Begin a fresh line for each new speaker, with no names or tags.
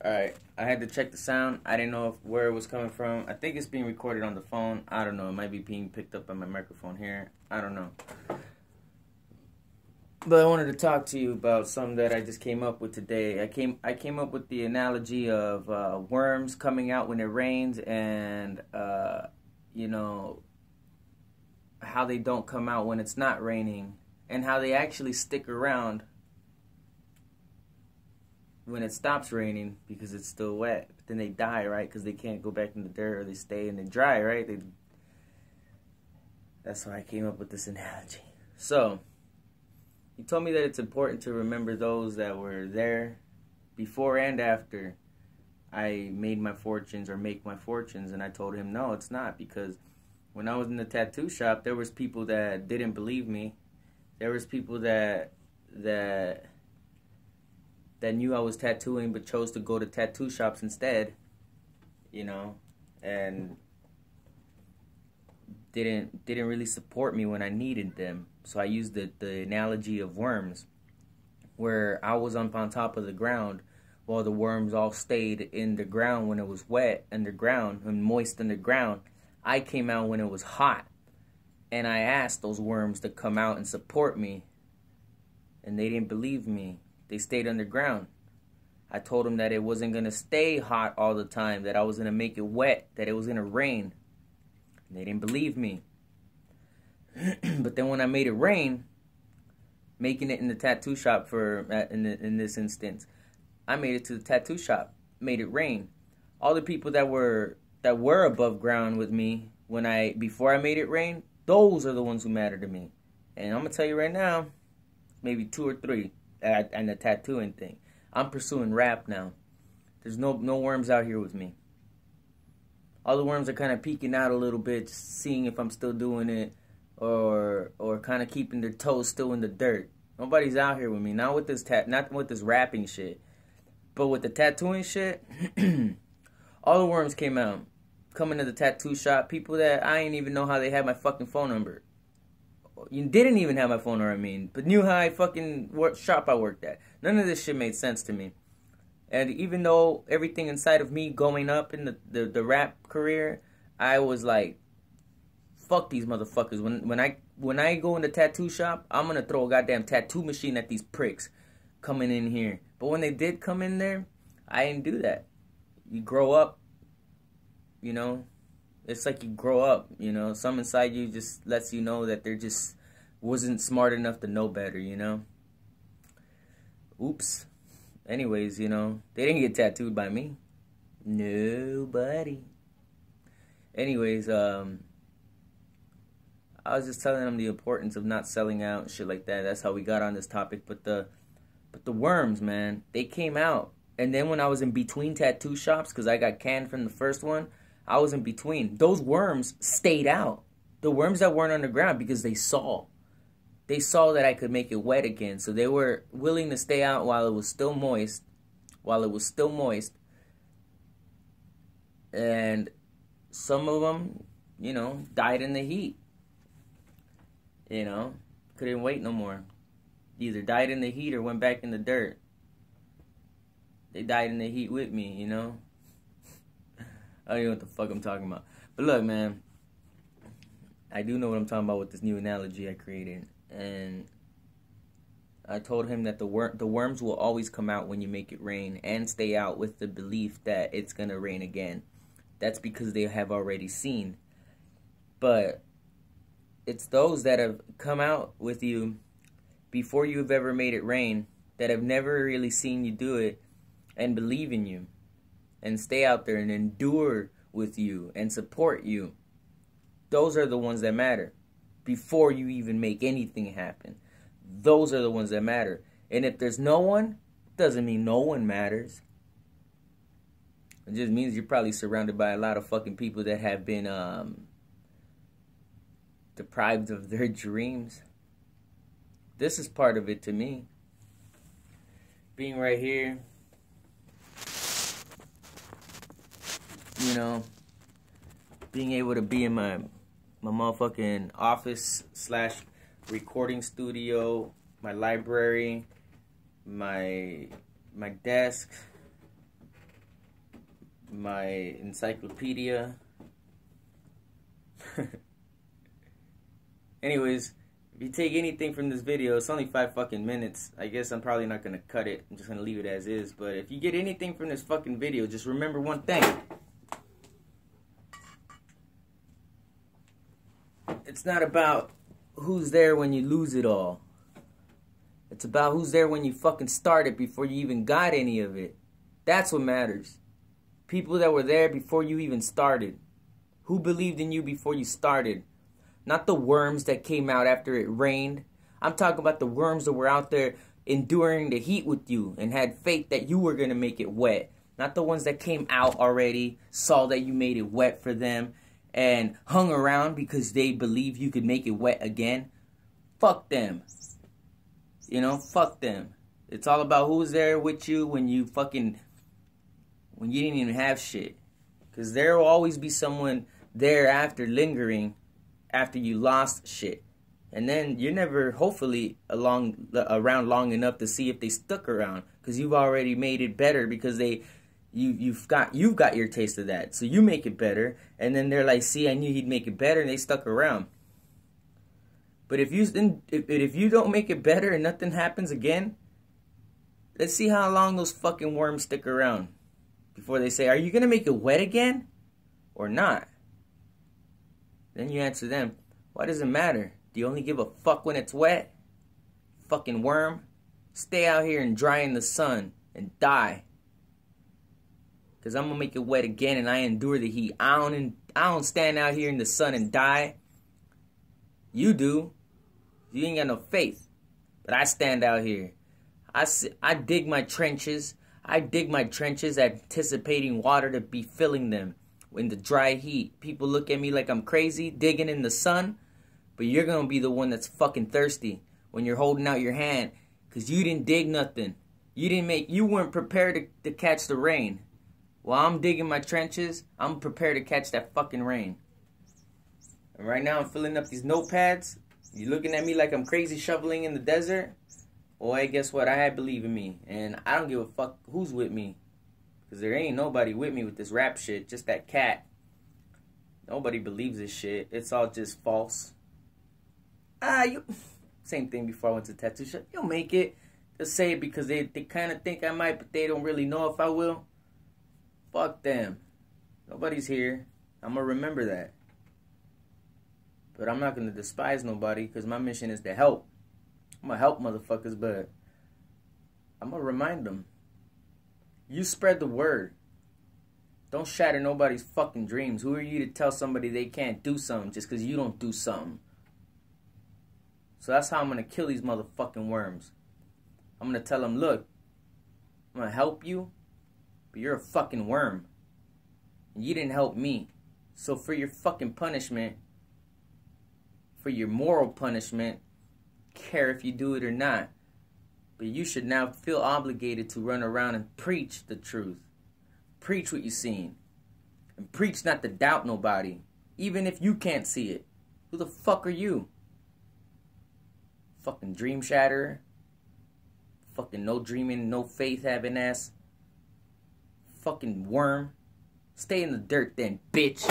Alright, I had to check the sound. I didn't know where it was coming from. I think it's being recorded on the phone. I don't know. It might be being picked up on my microphone here. I don't know. But I wanted to talk to you about something that I just came up with today. I came up with the analogy of worms coming out when it rains, and you know, how they don't come out when it's not raining, and how they actually stick around when it stops raining because it's still wet. But then they die, right? Because they can't go back in the dirt, or they stay and they dry, right? That's why I came up with this analogy. So he told me that it's important to remember those that were there before and after I made my fortunes or make my fortunes. And I told him, no, it's not, because when I was in the tattoo shop, there was people that didn't believe me. There was people that knew I was tattooing but chose to go to tattoo shops instead, you know, and didn't really support me when I needed them. So I used the analogy of worms, where I was up on top of the ground while the worms all stayed in the ground when it was wet underground and moist underground. I came out when it was hot, and I asked those worms to come out and support me, and they didn't believe me. They stayed underground. I told them that it wasn't going to stay hot all the time, that I was going to make it wet, that it was going to rain. And they didn't believe me. But then when I made it rain, making it in the tattoo shop in this instance, I made it to the tattoo shop, made it rain. All the people that were above ground with me before I made it rain, those are the ones who matter to me. And I'm going to tell you right now, maybe 2 or 3. And the tattooing thing. I'm pursuing rap now. There's no worms out here with me. All the worms are kind of peeking out a little bit, just seeing if I'm still doing it, or kind of keeping their toes still in the dirt. Nobody's out here with me. Not with this rapping shit, but with the tattooing shit. All the worms came out, coming to the tattoo shop. People that I didn't even know how they had my fucking phone number. You didn't even have my phone number, but knew how I fucking shop I worked at. None of this shit made sense to me. And even though everything inside of me going up in the rap career, I was like, fuck these motherfuckers. When I go in the tattoo shop, I'm gonna throw a goddamn tattoo machine at these pricks coming in here. But when they did come in there, I didn't do that. You grow up, you know. It's like you grow up, you know. Some inside you just lets you know that they're just wasn't smart enough to know better, you know. Oops. Anyways, you know, they didn't get tattooed by me. Nobody. Anyways, I was just telling them the importance of not selling out and shit like that. That's how we got on this topic. But the worms, man, they came out. And then when I was in between tattoo shops, because I got canned from the first one, I was in between. Those worms stayed out. The worms that weren't underground, because they saw that I could make it wet again. So they were willing to stay out while it was still moist. And some of them, you know, died in the heat. You know, couldn't wait no more. Either died in the heat or went back in the dirt. They died in the heat with me, you know. I don't know what the fuck I'm talking about. But look, man, I do know what I'm talking about with this new analogy I created. And I told him that the worms will always come out when you make it rain, and stay out with the belief that it's going to rain again. That's because they have already seen. But it's those that have come out with you before you've ever made it rain, that have never really seen you do it, and believe in you, and stay out there and endure with you and support you. Those are the ones that matter. Before you even make anything happen, those are the ones that matter. And if there's no one, doesn't mean no one matters. It just means you're probably surrounded by a lot of fucking people that have been deprived of their dreams. This is part of it to me. Being right here, you know, being able to be in my motherfucking office / recording studio, my library, my desk, my encyclopedia. Anyways, if you take anything from this video, it's only 5 fucking minutes. I guess I'm probably not gonna cut it. I'm just gonna leave it as is. But if you get anything from this fucking video, just remember one thing. It's not about who's there when you lose it all. It's about who's there when you fucking start it before you even got any of it. That's what matters. People that were there before you even started. Who believed in you before you started? Not the worms that came out after it rained. I'm talking about the worms that were out there enduring the heat with you and had faith that you were going to make it wet. Not the ones that came out already, saw that you made it wet for them, and hung around because they believe you could make it wet again. Fuck them. You know, fuck them. It's all about who's there with you when you didn't even have shit. Because there will always be someone there after, lingering after you lost shit. And then you're never, hopefully, around long enough to see if they stuck around. Because you've already made it better because you've got your taste of that. So you make it better. And then they're like, see, I knew he'd make it better. And they stuck around. But if you don't make it better and nothing happens again, let's see how long those fucking worms stick around before they say, are you going to make it wet again or not? Then you answer them, why does it matter? Do you only give a fuck when it's wet? Fucking worm. Stay out here and dry in the sun and die. Because I'm going to make it wet again and I endure the heat. I don't stand out here in the sun and die. You do. You ain't got no faith. But I stand out here. I dig my trenches. I dig my trenches anticipating water to be filling them in the dry heat. People look at me like I'm crazy, digging in the sun. But you're going to be the one that's fucking thirsty when you're holding out your hand. Because you didn't dig nothing. You weren't prepared to catch the rain. While I'm digging my trenches, I'm prepared to catch that fucking rain. And right now I'm filling up these notepads. You looking at me like I'm crazy shoveling in the desert? Well, hey, guess what? I believe in me. And I don't give a fuck who's with me. Because there ain't nobody with me with this rap shit. Just that cat. Nobody believes this shit. It's all just false. Same thing before I went to the tattoo shop. You'll make it. They'll say it because they kind of think I might, but they don't really know if I will. Fuck them. Nobody's here. I'm going to remember that. But I'm not going to despise nobody because my mission is to help. I'm going to help motherfuckers, but I'm going to remind them. You spread the word. Don't shatter nobody's fucking dreams. Who are you to tell somebody they can't do something just because you don't do something? So that's how I'm going to kill these motherfucking worms. I'm going to tell them, look, I'm going to help you, but you're a fucking worm. And you didn't help me. So for your fucking punishment, for your moral punishment, care if you do it or not. But you should now feel obligated to run around and preach the truth. Preach what you've seen. And preach not to doubt nobody. Even if you can't see it. Who the fuck are you? Fucking dream shatterer. Fucking no dreaming, no faith having ass. Fucking worm. Stay in the dirt then, bitch.